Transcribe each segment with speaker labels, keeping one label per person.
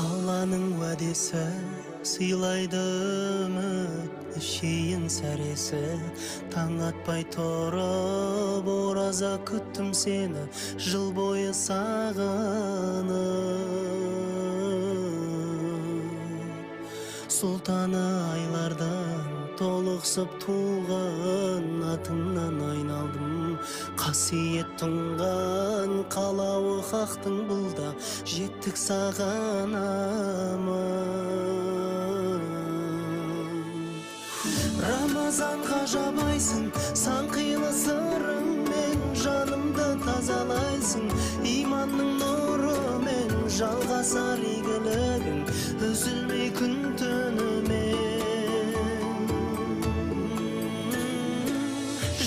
Speaker 1: Allah'ның уәдесі сыйлайды үміт шейін сәресі. Таң атпай тұрып ораза күттім сені, жыл бойы сағынып. Сұлтаны айлардан толықсып туған атыңнан айналдым. Қасиет тұнған қалауы хақтың бұлда, жеттік саған аман. Рамазанға жабайсың, сан қилы сырыңмен жанымды тазалайсың. Иманның нұрымен жалғасар игілігің, үзілмей күн түнімен.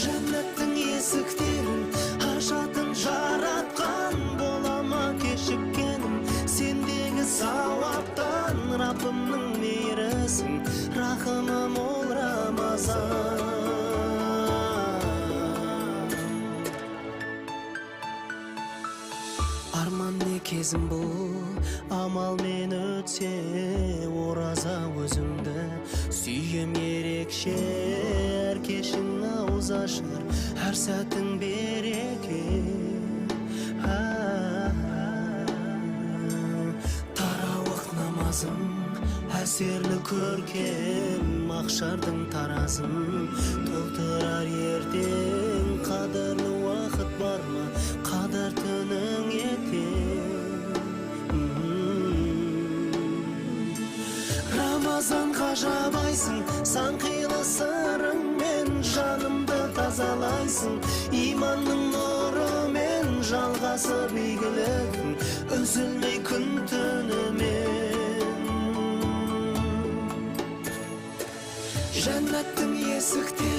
Speaker 1: Жәннаттың есіктерін ашатын жаратқан, болама кешіккенім сендегі сауаптан. Раббымның мейірісің, рахымы мол Рамазан. Арман не кезім бұл, амалмен өтсе ораза өзіңді. Сүйем ерекше, әр кешің ауыз ашар, әр сәтің береке. Тарауық намазым әсерлі көркем, мақшардың таразын толтырар ертең. Қадірлі уақыт бар ма, қадір түнің ертең. Рамазанға жабайсың, сан қилы сырыңмен жанымды тазалайсың. Иманның нұрымен жалғасып игілігің, үзілмей күн түнімен. Жәннаттың есіктері